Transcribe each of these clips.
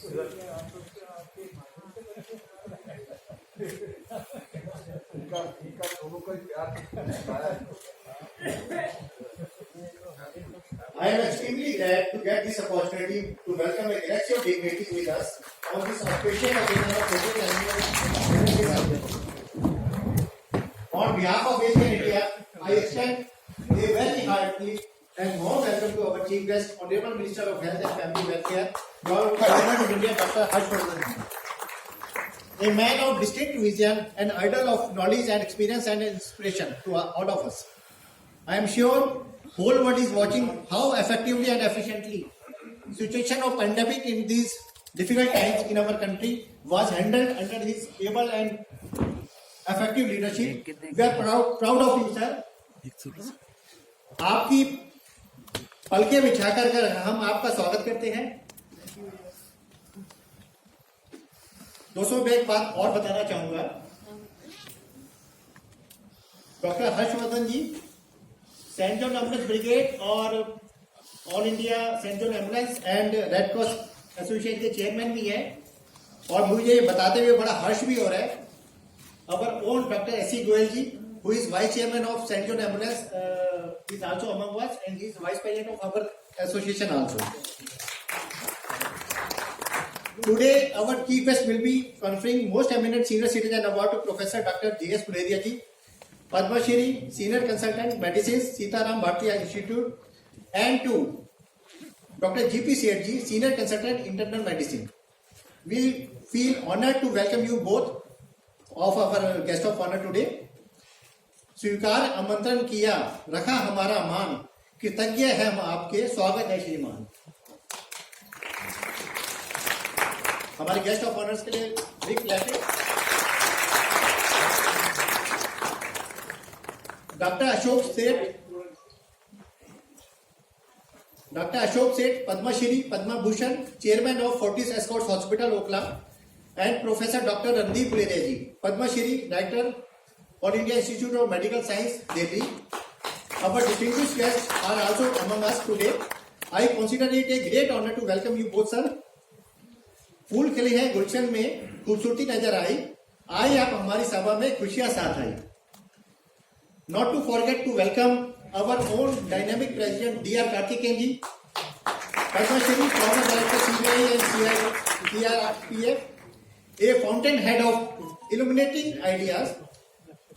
I am extremely glad to get this opportunity to welcome a galaxy of dignitaries with us on this auspicious occasion of 14th annual. On behalf of Asian India, I extend a very hearty and warm welcome to our chief guest, Honorable Minister of Health and Family Welfare, Government of India, Dr. Vardhan. A man of distinct vision, an idol of knowledge and experience and inspiration to all of us. I am sure whole world is watching how effectively and efficiently situation of pandemic in these difficult times in our country was handled under his able and effective leadership. We are proud of you, sir. आपकी पलके बिछाकर कर हम आपका स्वागत करते हैं। दोस्तों, मैं एक बात और बताना चाहूंगा। Doctor Harshvardhan ji Saint John ambulance brigade और all India Saint John ambulance and red cross association के चेयरमैन भी हैं, और मुझे ये बताते हुए बड़ा हर्ष भी हो रहा है। Our own doctor S C. Goyal ji, who is vice chairman of St. John Ambulance, is also among us, and he is vice president of our association also. Today, our chief guest will be conferring most eminent senior citizen award to Professor Dr. J.S. Puleria ji, Padma Shri, senior consultant medicine, Sitaram Bhartiya Institute, and to Dr. G.P. Seth ji, senior consultant internal medicine. We feel honored to welcome you both of our guest of honor today. स्वीकार आमंत्रण किया, रखा हमारा मान, कृतज्ञ है हम आपके, स्वागत है श्रीमान। हमारे गेस्ट ऑफ ऑनर्स के लिए big clapping. Doctor Ashok Seth Padmashri Padma Bhushan, chairman of Fortis Escorts hospital Okhla, and professor doctor Randeep Guleria ji, Padmashri, director All India Institute of Medical Science, Delhi. Our distinguished guests are also among us today. I consider it a great honor to welcome you both, sir. फूल खिले हैं गुलशन में, खूबसूरती नजर आई, आए आप हमारी सभा में, खुशियां साथ आई। Not to forget to welcome our own dynamic president D.R. Karthikeyan ji, Padma Shri, former director CBI and CRPF, a fountainhead of illuminating ideas.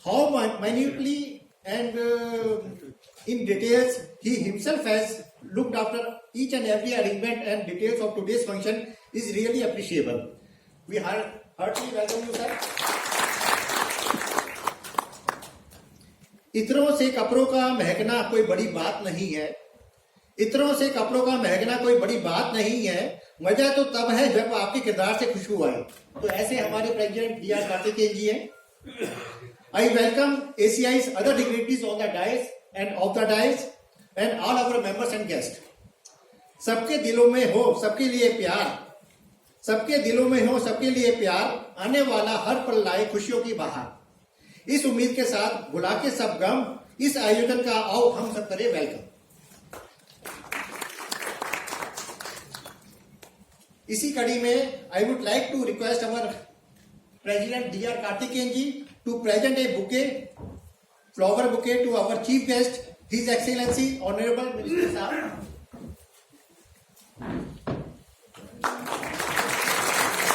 How minutely and in details he himself has looked after each and every arrangement and details of today's function is really appreciable. We heartily welcome you, sir. इत्रों से कपड़ों का महकना कोई बड़ी बात नहीं है, इत्रों से कपड़ों का महकना कोई बड़ी बात नहीं है, मजा तो तब है जब आपके किरदार से खुशबू आए। तो ऐसे हमारे प्रेसिडेंट D.R. कार्तिकेयन जी हैं। I welcome ACI's other dignitaries on the dais and off the dais and all our members and guests. सबके दिलों में हो सबके लिए प्यार, सबके दिलों में हो सबके लिए प्यार, आने वाला हर पल लाए खुशियों की बहार। इस उम्मीद के साथ भुला के सब गम, इस आयोजन का आओ हम सब करें वेलकम। इसी कड़ी में I would like to request our President D.R. Karthikeyan ji to present a bouquet, flower bouquet to our chief guest, His Excellency Honorable Minister Sahab.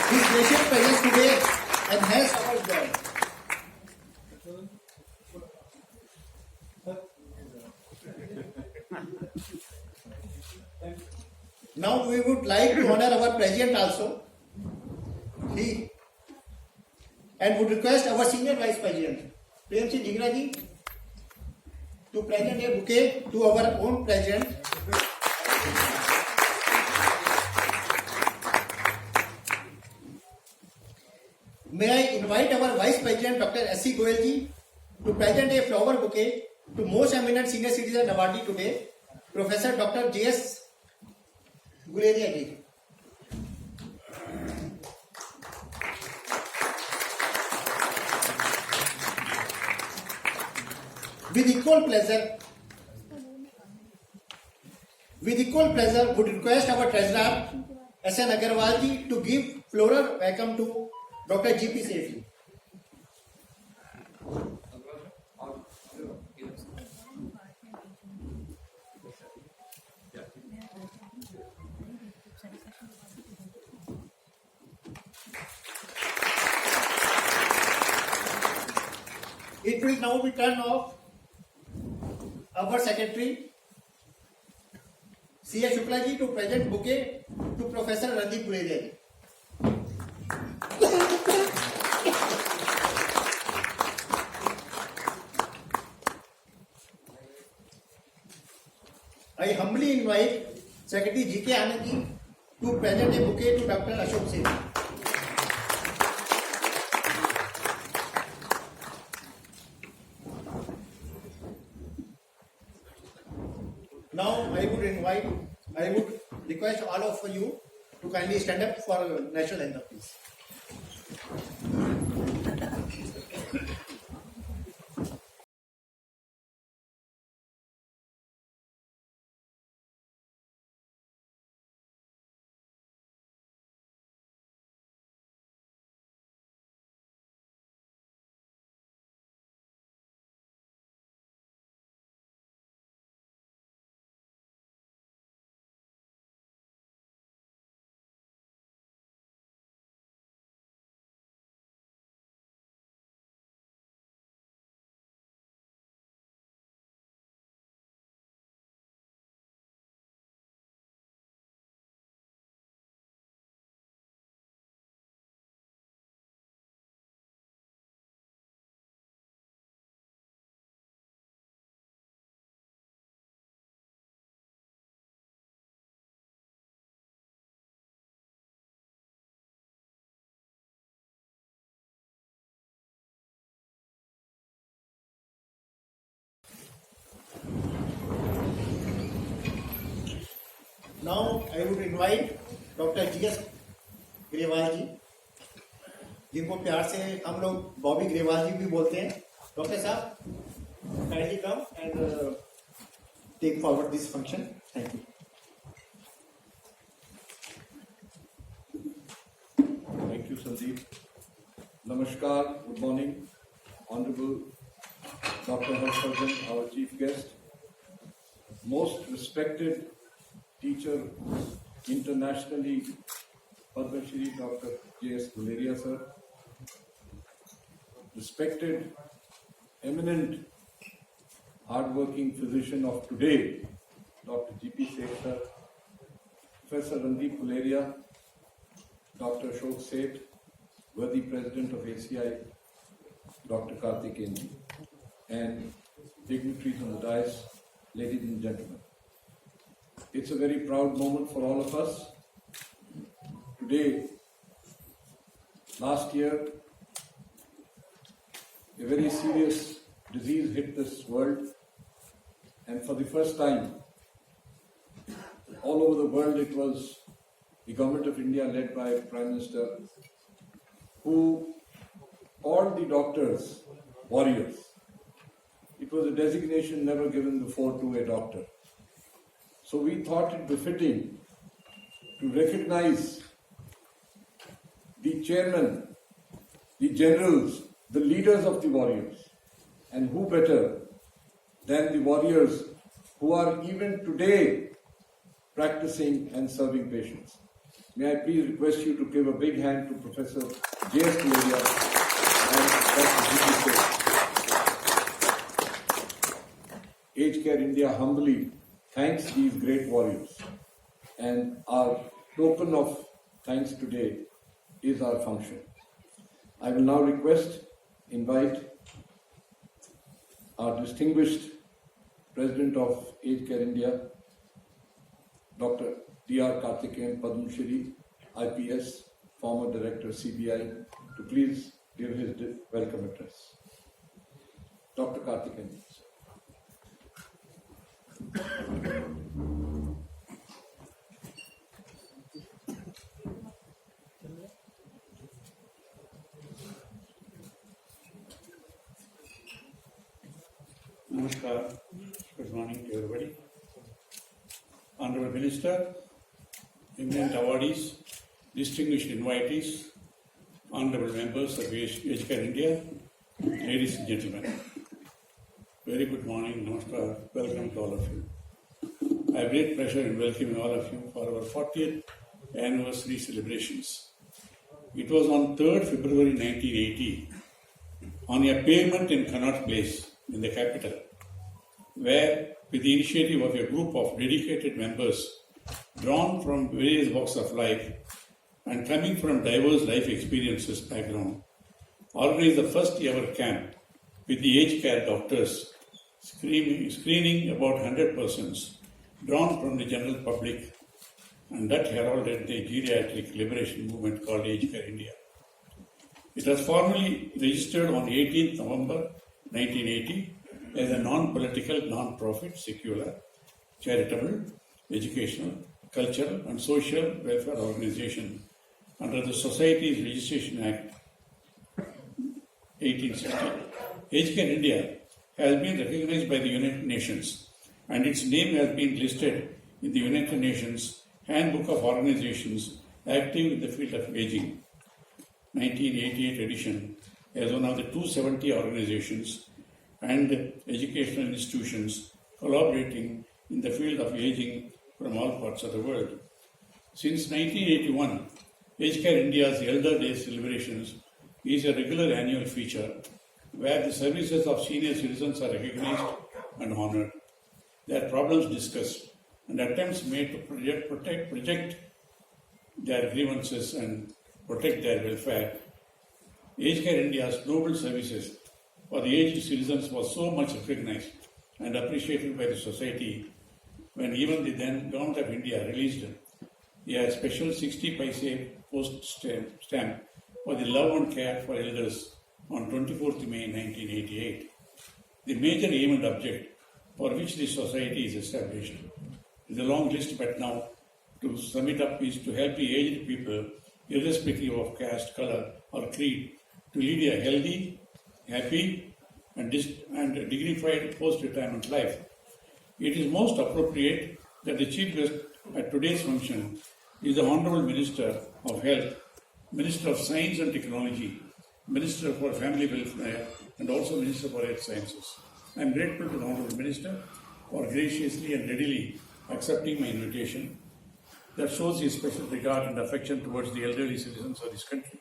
His gracious presence today enhances our joy. Now we would like to honor our President also. And would request our senior vice president, Prem Singh Jingra ji, to present a bouquet to our own president. May I invite our vice president, Dr. S.C. Goyal ji, to present a flower bouquet to most eminent senior citizen awardee today, Professor Dr. J.S. Puleria ji. With equal pleasure, would request our treasurer S.N. Agarwal ji to give floral welcome to Dr. G.P. Sethi. It will now be turn of our secretary C. A. Shukla ji to present bouquet to Professor Randeep Guleria ji. I humbly invite Secretary G.K. Anand ji to present a bouquet to Dr. Ashok Sethi. Now I would request all of you to kindly stand up for national anthem, please. Now I would invite Dr. G.S. Grewal जी, जिनको प्यार से हम लोग बॉबी ग्रेवाल जी भी बोलते हैं. Doctor साहब, kindly come and take forward this function. Thank you. Thank you, Sandeep. Namaskar, good morning, Honorable Dr. Vardhan, our chief guest, most respected teacher internationally, Padma Shri Dr. J.S. Guleria sir, respected, eminent, hard-working physician of today, Dr. G.P. Seth sir, Professor Randeep Guleria, Dr. Ashok Seth, worthy President of ACI, Dr. Karthikeyan ji, and dignitaries on the dais, ladies and gentlemen. It's a very proud moment for all of us. Today, last year, a very serious disease hit this world, and for the first time, all over the world, it was the government of India led by Prime Minister who called the doctors warriors. It was a designation never given before to a doctor. So we thought it befitting to recognize the chairman, the generals, the leaders of the warriors. And who better than the warriors who are even today practicing and serving patients. May I please request you to give a big hand to Professor J.S. Guleria and Dr. G.P. Aged Care India humbly thanks these great warriors, and our token of thanks today is our function. I will now invite our distinguished President of Aged Care India, Dr. D.R. Karthikeyan, Padma Shri, IPS, former Director CBI, to please give his welcome address. Dr. Karthikeyan. Namaskar. Good morning to everybody. Honorable Minister, eminent awardees, distinguished invitees, honorable members of Age Care India, ladies and gentlemen. Very good morning, namaskar, welcome to all of you. I have great pleasure in welcoming all of you for our 40th anniversary celebrations. It was on 3rd February 1980, on a pavement in Connaught Place in the capital, where, with the initiative of a group of dedicated members drawn from various walks of life and coming from diverse life experiences background, organized the first ever camp with the aged care doctors screening about 100 persons drawn from the general public, and that heralded the geriatric liberation movement called Age Care India. It was formally registered on 18th November 1980 as a non-political, non-profit, secular, charitable, educational, cultural and social welfare organization under the Societies Registration Act 1860. Age Care India has been recognized by the United Nations and its name has been listed in the United Nations Handbook of Organizations Active in the Field of Aging, 1988 edition, as one of the 270 organizations and educational institutions collaborating in the field of aging from all parts of the world. Since 1981, Age Care India's Elder Day celebrations is a regular annual feature where the services of senior citizens are recognized and honored, their problems discussed, and attempts made to project their grievances and protect their welfare. Age Care India's noble services for the aged citizens was so much recognized and appreciated by the society when even the then Government of India released a special 60 paise post stamp for the love and care for elders on 24th May 1988. The major aim and object for which the society is established is a long list, but now to sum it up is to help the aged people, irrespective of caste, color or creed, to lead a healthy, happy and dignified post-retirement life. It is most appropriate that the chief guest at today's function is the Honorable Minister of Health, Minister of Science and Technology, Minister for Family Welfare and also Minister for Health Sciences. I am grateful to the Honorable Minister for graciously and readily accepting my invitation. That shows his special regard and affection towards the elderly citizens of this country.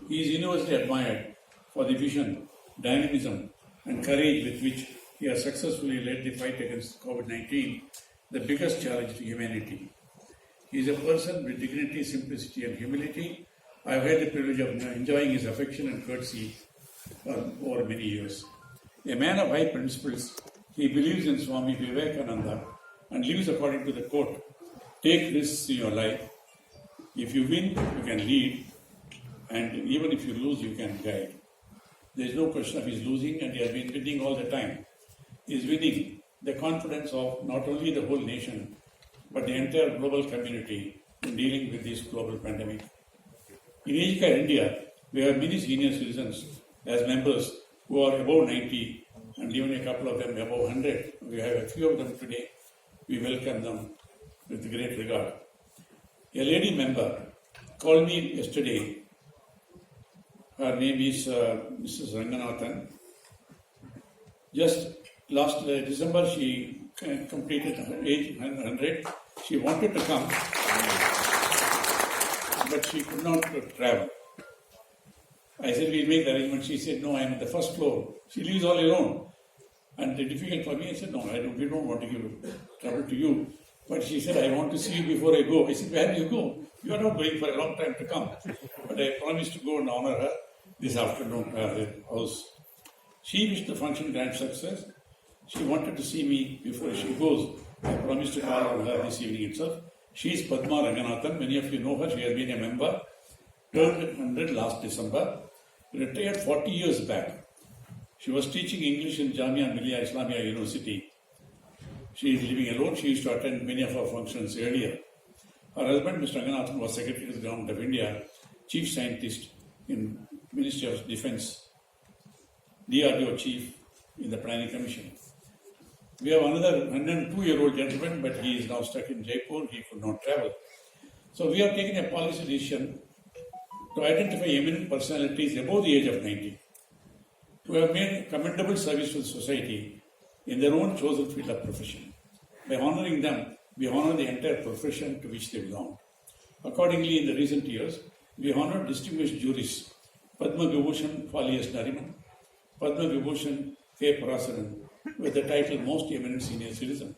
He is universally admired for the vision, dynamism and courage with which he has successfully led the fight against COVID-19, the biggest challenge to humanity. He is a person with dignity, simplicity and humility. I have had the privilege of enjoying his affection and courtesy over many years. A man of high principles, he believes in Swami Vivekananda and lives according to the quote, "Take risks in your life. If you win, you can lead, and even if you lose, you can guide." There is no question of his losing, and he has been winning all the time. He is winning the confidence of not only the whole nation, but the entire global community in dealing with this global pandemic. In Age Care India, we have many senior citizens as members who are above 90 and even a couple of them above 100. We have a few of them today. We welcome them with great regard. A lady member called me yesterday. Her name is Mrs. Ranganathan. Just last December, she completed her age 100. She wanted to come, but she could not travel. I said, "We'll make the arrangement." She said, "No, I am on the first floor." She lives all alone. And it's difficult for me. I said, "No, we don't want to give trouble to you." But she said, "I want to see you before I go." I said, "Where do you go? You are not going for a long time to come." But I promised to go and honor her this afternoon at her house. She wished the function grand success. She wanted to see me before she goes. I promised to call on her this evening itself. She is Padma Ranganathan. Many of you know her. She has been a member. Turned 100 last December. Retired 40 years back. She was teaching English in Jamia Millia Islamia University. She is living alone. She used to attend many of our functions earlier. Her husband, Mr. Ranganathan, was Secretary to the Government of India, Chief Scientist in Ministry of Defence, DRDO Chief in the Planning Commission. We have another 102-year-old gentleman, but he is now stuck in Jaipur. He could not travel. So we have taken a policy decision to identify eminent personalities above the age of 90 who have made commendable service to the society in their own chosen field of profession. By honoring them, we honor the entire profession to which they belong. Accordingly, in the recent years, we honored distinguished juries Padma Vibhushan Fali S. Nariman, Padma Vibhushan K. Parasaran with the title Most Eminent Senior Citizen.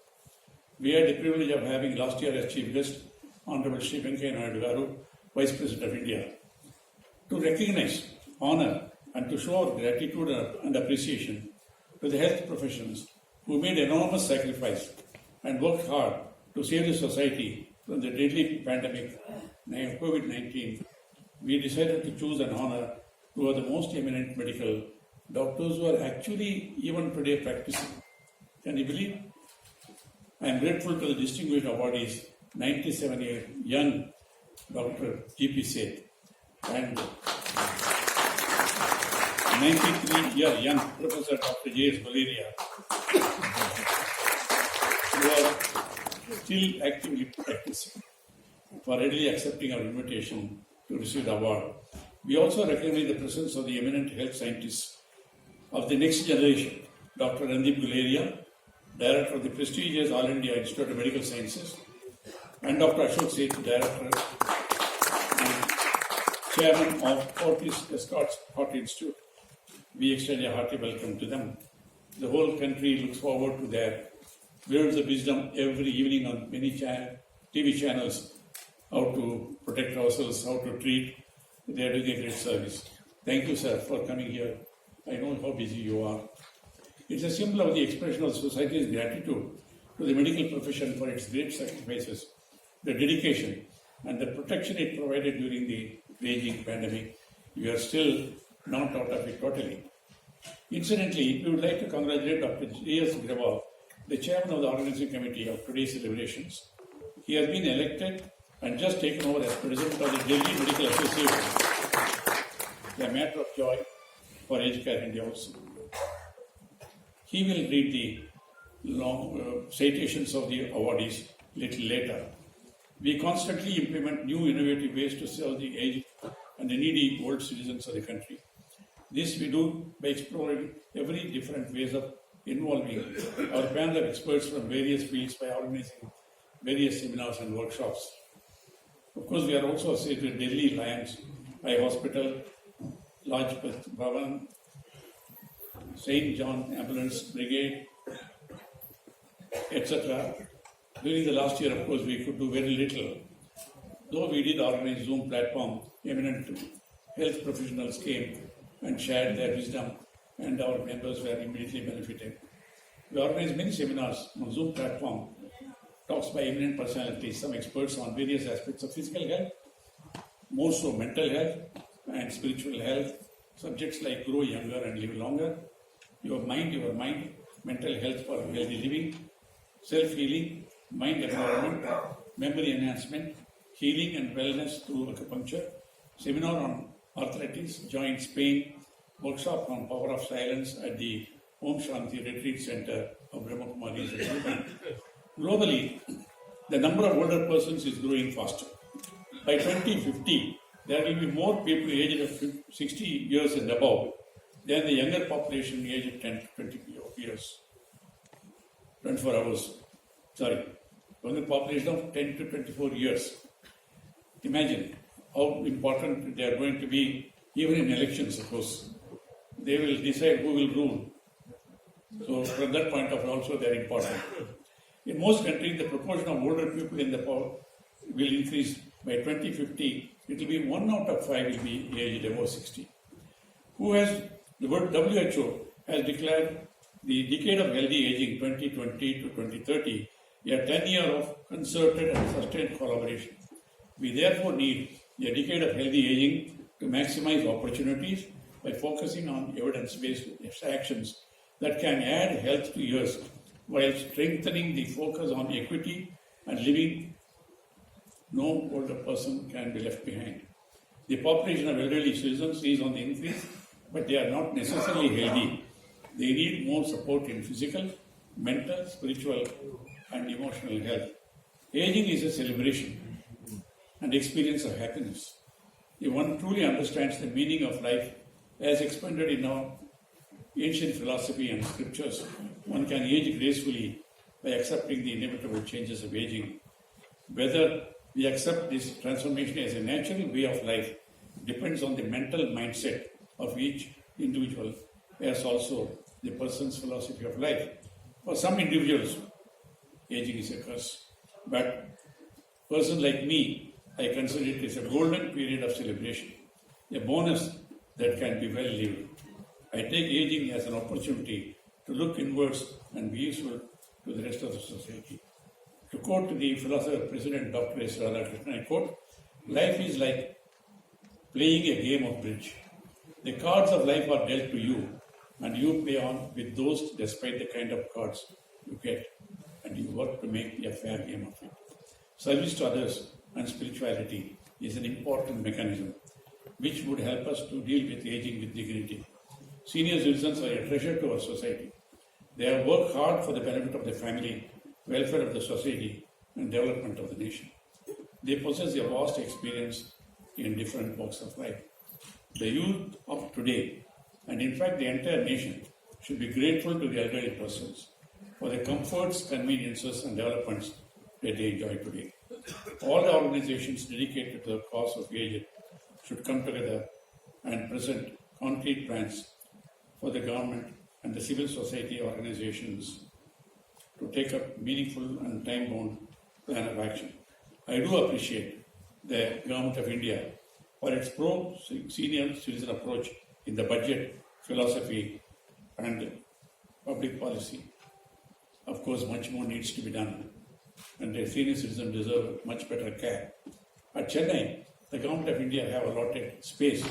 We had the privilege of having last year as chief guest Honorable Sri Venkaiah Naidu Garu, Vice President of India. To recognize, honor, and to show our gratitude and appreciation to the health professions who made enormous sacrifice and worked hard to save the society from the deadly pandemic COVID-19, we decided to choose and honor two of the most eminent medical doctors who are actually even today practicing. Can you believe? I am grateful to the distinguished awardees, 97-year young Dr. G.P. Seth and 93-year young Professor Dr. J.S. Valeria, who are still actively practicing, for readily accepting our invitation to receive the award. We also recognize the presence of the eminent health scientists of the next generation, Dr. Randeep Guleria, Director of the prestigious All India Institute of Medical Sciences, and Dr. Ashok Seth, Director and Chairman of Fortis Escorts Heart Institute. We extend a hearty welcome to them. The whole country looks forward to their words of wisdom every evening on many TV channels, how to protect ourselves, how to treat. They are doing a great service. Thank you, sir, for coming here. I know how busy you are. It's a symbol of the expression of society's gratitude to the medical profession for its great sacrifices, the dedication, and the protection it provided during the raging pandemic. We are still not out of it totally. Incidentally, we would like to congratulate Dr. J.S. Grewal, the chairman of the organizing committee of today's celebrations. He has been elected and just taken over as president of the Delhi Medical Association. A matter of joy for Healthcare India also. He will read the long citations of the awardees little later. We constantly implement new innovative ways to serve the aged and the needy old citizens of the country. This we do by exploring every different ways of involving our panel of experts from various fields by organizing various seminars and workshops. Of course, we are also associated with Delhi Lions Eye Hospital, Lajpat Bhavan, St. John Ambulance Brigade, etc. During the last year, of course, we could do very little. Though we did organize Zoom platform, eminent health professionals came and shared their wisdom, and our members were immediately benefited. We organized many seminars on Zoom platform, talks by eminent personalities, some experts on various aspects of physical health, more so mental health and spiritual health, subjects like grow younger and live longer, your mind, mental health for healthy living, self-healing, mind environment, memory enhancement, healing and wellness through acupuncture, seminar on arthritis, joints, pain, workshop on power of silence at the Om Shanti Retreat Center of Brahma Kumaris in Bhutan. Globally, the number of older persons is growing faster. By 2050, there will be more people aged of 60 years and above than the younger population aged 10 to 20 years. 24 hours. Younger population of 10 to 24 years. Imagine how important they are going to be, even in elections, of course. They will decide who will rule. So, from that point of view, also they are important. In most countries, the proportion of older people in the power will increase. By 2050, it will be 1 out of 5 will be aged above 60. The WHO has declared the decade of healthy aging 2020 to 2030 a 10-year of concerted and sustained collaboration. We therefore need a decade of healthy aging to maximize opportunities by focusing on evidence-based actions that can add health to years while strengthening the focus on equity and living. No older person can be left behind. The population of elderly citizens is on the increase, but they are not necessarily healthy. They need more support in physical, mental, spiritual, and emotional health. Aging is a celebration. and experience of happiness. If one truly understands the meaning of life as expanded in our ancient philosophy and scriptures, one can age gracefully by accepting the inevitable changes of aging. Whether we accept this transformation as a natural way of life depends on the mental mindset of each individual, as also the person's philosophy of life. For some individuals, aging is a curse. But a person like me, I consider it as a golden period of celebration, a bonus that can be well lived. I take aging as an opportunity to look inwards and be useful to the rest of the society. To quote the philosopher President Dr. S. Radhakrishnan, I quote, "Life is like playing a game of bridge. The cards of life are dealt to you, and you play on with those despite the kind of cards you get, and you work to make a fair game of it." Service to others and spirituality is an important mechanism which would help us to deal with aging with dignity. Senior citizens are a treasure to our society. They have worked hard for the benefit of the family, welfare of the society, and development of the nation. They possess a vast experience in different walks of life. The youth of today, and in fact the entire nation, should be grateful to the elderly persons for the comforts, conveniences, and developments that they enjoy today. All the organizations dedicated to the cause of aged should come together and present concrete plans for the government and the civil society organizations to take up meaningful and time-bound plan of action. I do appreciate the Government of India for its pro-senior citizen approach in the budget, philosophy, and public policy. Of course, much more needs to be done, and the senior citizens deserve much better care. At Chennai, the Government of India have allotted space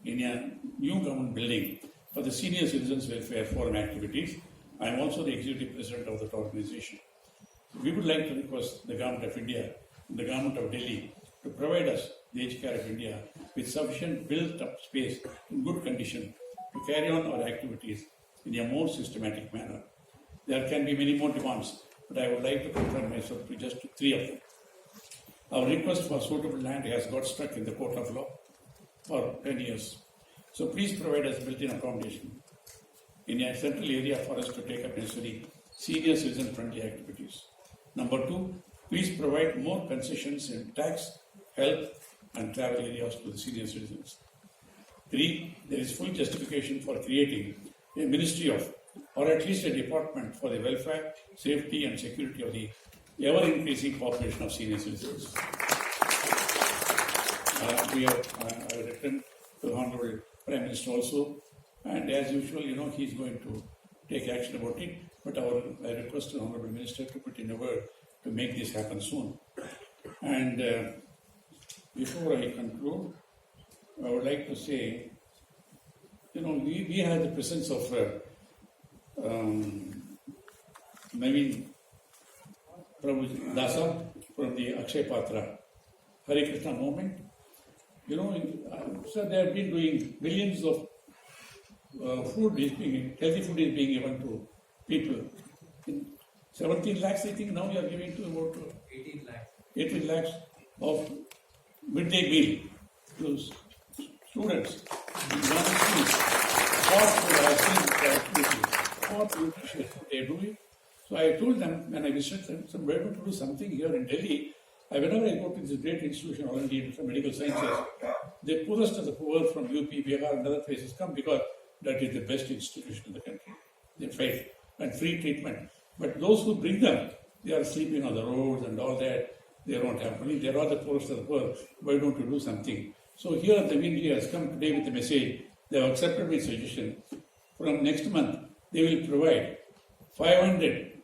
in a new government building for the Senior Citizens Welfare Forum activities. I am also the executive president of that organization. We would like to request the Government of India and the Government of Delhi to provide us, the Aged Care of India, with sufficient built-up space in good condition to carry on our activities in a more systematic manner. There can be many more demands, but I would like to confine myself to just 3 of them. Our request for suitable land has got stuck in the court of law for 10 years. So please provide us built-in accommodation in a central area for us to take up necessary senior citizen-friendly activities. Number 2, please provide more concessions in tax, health, and travel areas to the senior citizens. 3, there is full justification for creating a ministry of, or at least a department for the welfare, safety, and security of the ever-increasing population of senior citizens. We have written to the Honorable Prime Minister also, and as usual, he is going to take action about it, but I request the Honorable Minister to put in a word to make this happen soon. And before I conclude, I would like to say, we have the presence of Naveen Prabhu Dasa from the Akshay Patra Hare Krishna movement. So they have been doing millions of healthy food is being given to people. 17 lakhs, I think now you are giving to about 18 lakhs. 18 lakhs of midday meal to students. What nutritious they do it. So I told them when I visited them, so we're going to do something here in Delhi. Whenever I go to this great institution, all India for medical sciences, the poorest of the poor from UP, Bihar, and other places come because that is the best institution in the country. They fight and free treatment. But those who bring them, they are sleeping on the roads and all that. They don't have money. They are the poorest of the poor. Why don't you do something? So here the India has come today with the message. They have accepted my suggestion. From next month, they will provide 500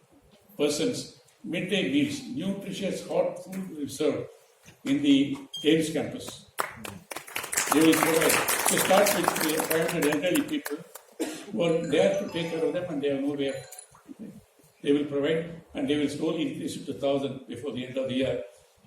persons midday meals, nutritious hot food will be served in the AIMS campus. They will provide, to start with 500 elderly people who are there to take care of them and they have nowhere. They will provide and they will slowly increase it to 1,000 before the end of the year.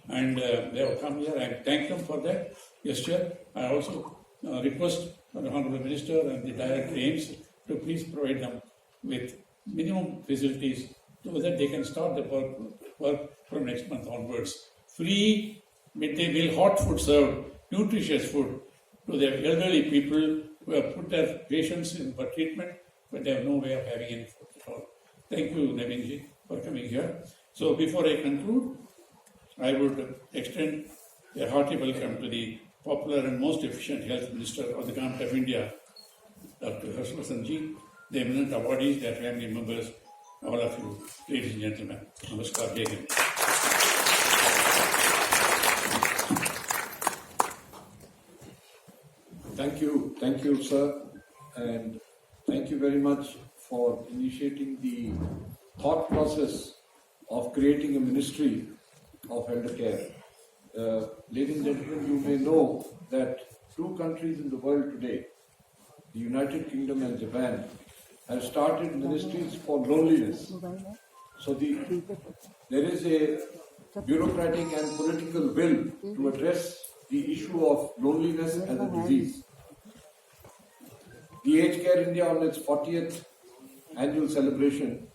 And they have come here. I thank them for that gesture. I also request the Honorable Minister and the Director AIMS to please provide them with minimum facilities so that they can start the work from next month onwards. Free midday meal, hot food served, nutritious food to their elderly people who have put their patients in for treatment, but they have no way of having any food at all. Thank you, Navinji, for coming here. So before I conclude, I would extend a hearty welcome to the popular and most efficient Health Minister of the Government of India, Dr. Harshvardhan, the eminent awardees, their family members, all of you, ladies and gentlemen. Namaskar, Jai Hind. Thank you, sir, and thank you very much for initiating the thought process of creating a ministry of elder care. Ladies and gentlemen, you may know that two countries in the world today, the United Kingdom and Japan, have started ministries for loneliness. So there is a bureaucratic and political will to address the issue of loneliness as a disease. The Aged Care India on its 40th annual celebration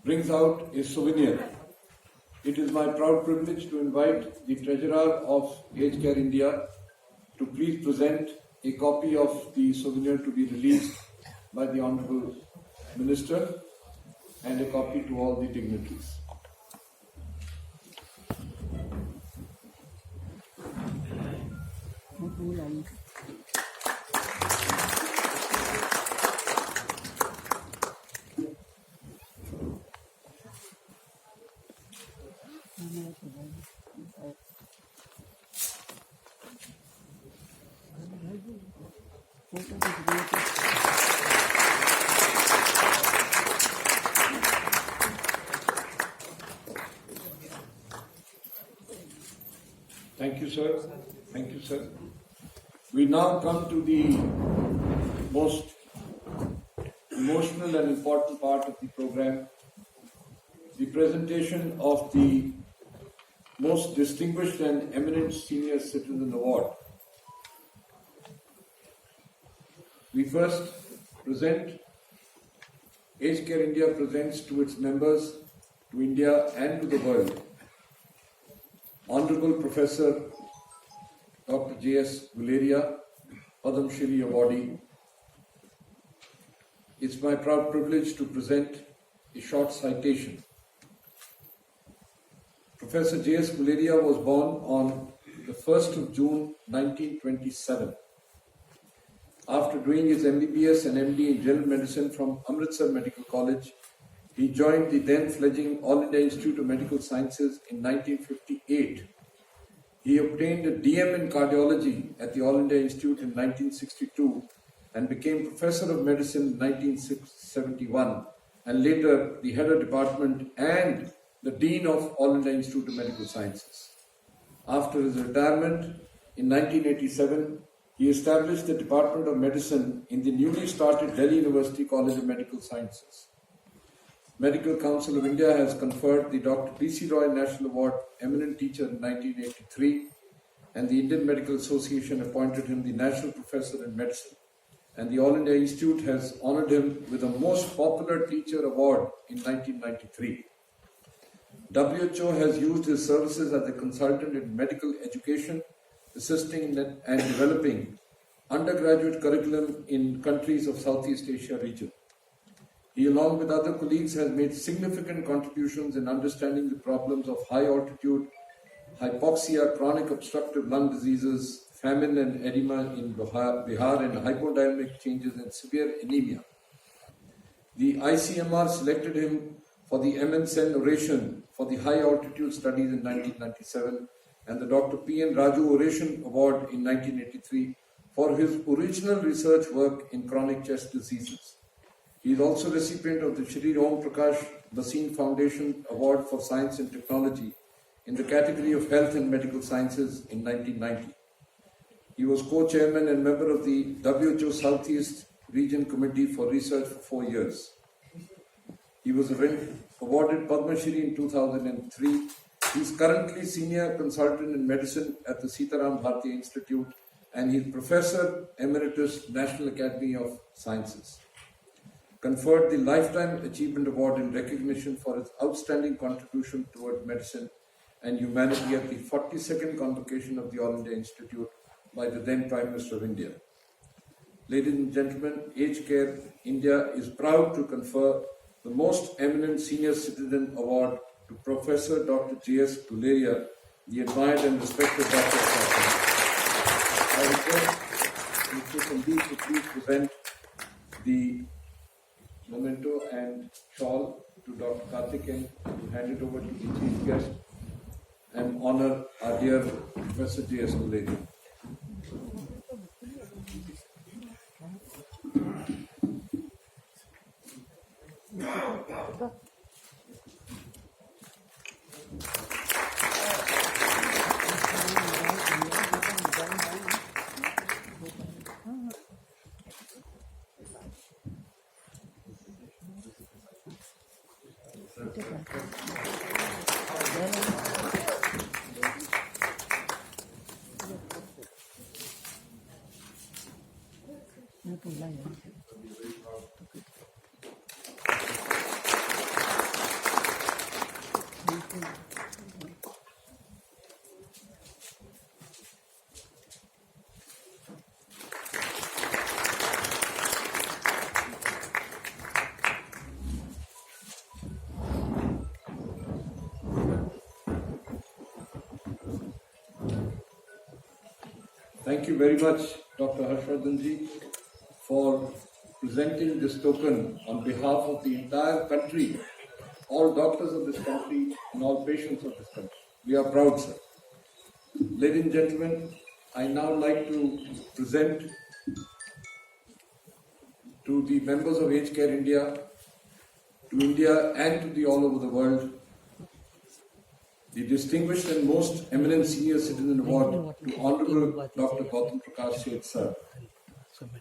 brings out a souvenir. It is my proud privilege to invite the Treasurer of Aged Care India to please present a copy of the souvenir to be released by the Honourable Minister and a copy to all the dignitaries. Thank you, sir. Thank you, sir. We now come to the most emotional and important part of the program, the presentation of the most distinguished and eminent senior citizen award. We first present, Aged Care India presents to its members, to India and to the world, Honorable Professor Dr. J.S. Guleria, Padma Shri awardee. It's my proud privilege to present a short citation. Professor J.S. Guleria was born on the 1st of June 1927. After doing his MBBS and MD in General Medicine from Amritsar Medical College, he joined the then fledgling All India Institute of Medical Sciences in 1958. He obtained a DM in Cardiology at the All India Institute in 1962 and became Professor of Medicine in 1971 and later the Head of Department and the Dean of All India Institute of Medical Sciences. After his retirement in 1987, he established the Department of Medicine in the newly started Delhi University College of Medical Sciences. Medical Council of India has conferred the Dr. P.C. Roy National Award Eminent Teacher in 1983, and the Indian Medical Association appointed him the National Professor in Medicine. And the All India Institute has honoured him with the Most Popular Teacher Award in 1993. WHO has used his services as a consultant in medical education, assisting in and developing undergraduate curriculum in countries of Southeast Asia region. He, along with other colleagues, has made significant contributions in understanding the problems of high altitude, hypoxia, chronic obstructive lung diseases, famine and edema in Bihar, and hypodynamic changes and severe anemia. The ICMR selected him for the MN Sen Oration for the High Altitude Studies in 1997 and the Dr. P.N. Raju Oration Award in 1983 for his original research work in chronic chest diseases. He is also recipient of the Shri Om Prakash Bhasin Foundation Award for Science and Technology in the category of Health and Medical Sciences in 1990. He was co-chairman and member of the WHO Southeast Region Committee for Research for 4 years. He was awarded Padma Shri in 2003. He is currently senior consultant in medicine at the Sitaram Bharti Institute and he is Professor Emeritus, National Academy of Sciences. Conferred the Lifetime Achievement Award in recognition for his outstanding contribution toward medicine and Humanity at the 42nd convocation of the All India Institute by the then Prime Minister of India. Ladies and gentlemen, Aged Care India is proud to confer the Most Eminent Senior Citizen Award to Professor Dr. J.S. Guleria, the admired and respected Dr. I request Mr. Sandeep to please present the memento and shawl to Dr. Karthikeyan to hand it over to the chief guest and honor our dear Professor J.S. Guleria. Thank you very much, Dr. Harshvardhanji, for presenting this token on behalf of the entire country, all doctors of this country and all patients of this country. We are proud, sir. Ladies and gentlemen, I now like to present to the members of Aged Care India, to India and to the all over the world, the Distinguished and Most Eminent Senior Citizen Award to Honorable Dr. Gautam Prakash Seth, sir.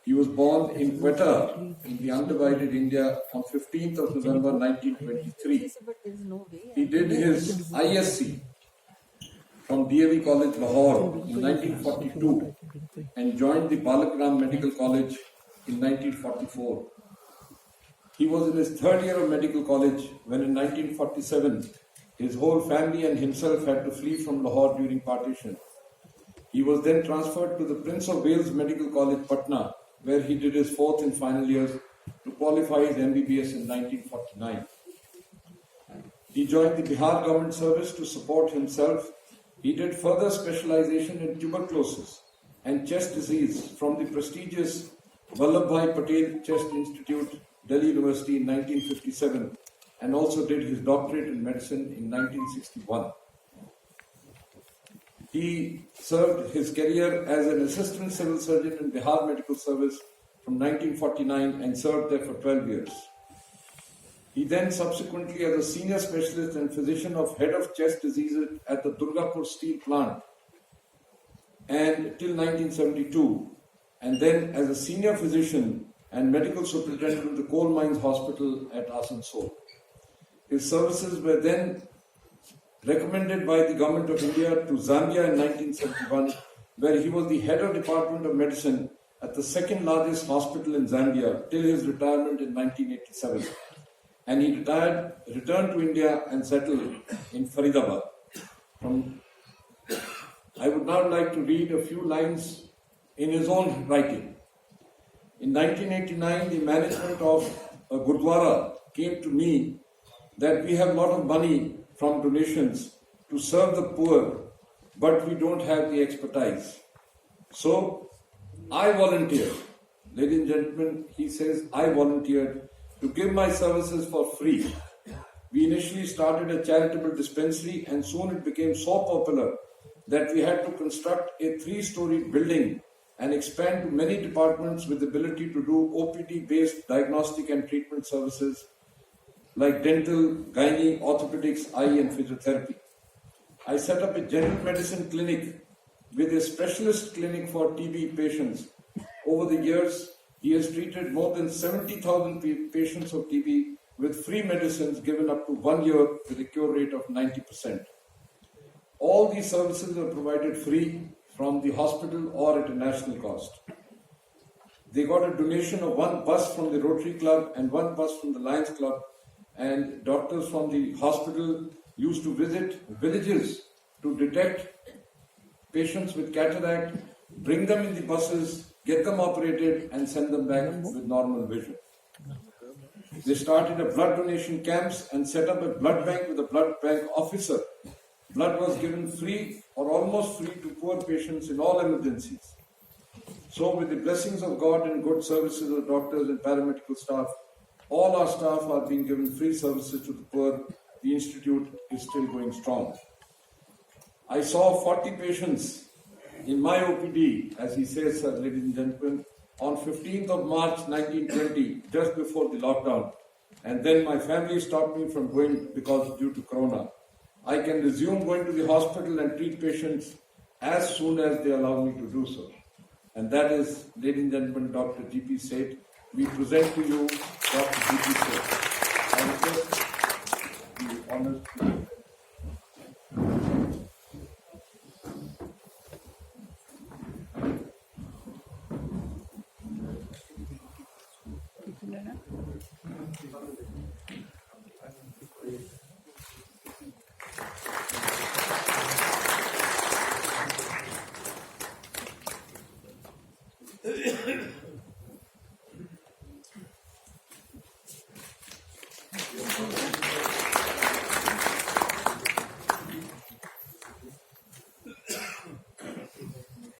He was born in Quetta in the undivided India on 15th of November 1923. He did his ISC from DAV College, Lahore in 1942 and joined the Balagram Medical College in 1944. He was in his third year of medical college when in 1947 his whole family and himself had to flee from Lahore during partition. He was then transferred to the Prince of Wales Medical College, Patna, where he did his fourth and final years to qualify his MBBS in 1949. He joined the Bihar government service to support himself. He did further specialization in tuberculosis and chest disease from the prestigious Vallabhbhai Patel Chest Institute, Delhi University in 1957, and also did his doctorate in medicine in 1961. He served his career as an assistant civil surgeon in Bihar Medical Service from 1949 and served there for 12 years. He then subsequently as a senior specialist and physician of head of chest diseases at the Durgapur Steel Plant and till 1972, and then as a senior physician and medical superintendent of the Coal Mines Hospital at Asansol. His services were then recommended by the Government of India to Zambia in 1971, where he was the head of Department of Medicine at the second largest hospital in Zambia till his retirement in 1987. And he returned to India and settled in Faridabad. I would now like to read a few lines in his own writing. In 1989, the management of a Gurdwara came to me that we have a lot of money from donations to serve the poor, but we don't have the expertise. So I volunteered. Ladies and gentlemen, he says, I volunteered to give my services for free. We initially started a charitable dispensary and soon it became so popular that we had to construct a 3-story building and expand to many departments with the ability to do OPD-based diagnostic and treatment services like dental, gynae, orthopedics, eye and physiotherapy. I set up a general medicine clinic with a specialist clinic for TB patients. Over the years, he has treated more than 70,000 patients of TB with free medicines given up to 1 year with a cure rate of 90%. All these services are provided free from the hospital or at a national cost. They got a donation of 1 bus from the Rotary Club and 1 bus from the Lions Club, and doctors from the hospital used to visit villages to detect patients with cataract, bring them in the buses, get them operated, and send them back with normal vision. They started a blood donation camps and set up a blood bank with a blood bank officer. Blood was given free or almost free to poor patients in all emergencies. So with the blessings of God and good services of doctors and paramedical staff, all our staff are being given free services to the poor. The institute is still going strong. I saw 40 patients in my OPD, as he says, sir, ladies and gentlemen, on 15th of March 1920, just before the lockdown. And then my family stopped me from going because due to Corona. I can resume going to the hospital and treat patients as soon as they allow me to do so. And that is, ladies and gentlemen, Dr. G.P. Seth. We present to you Dr. G.P. Seth. I request the honors to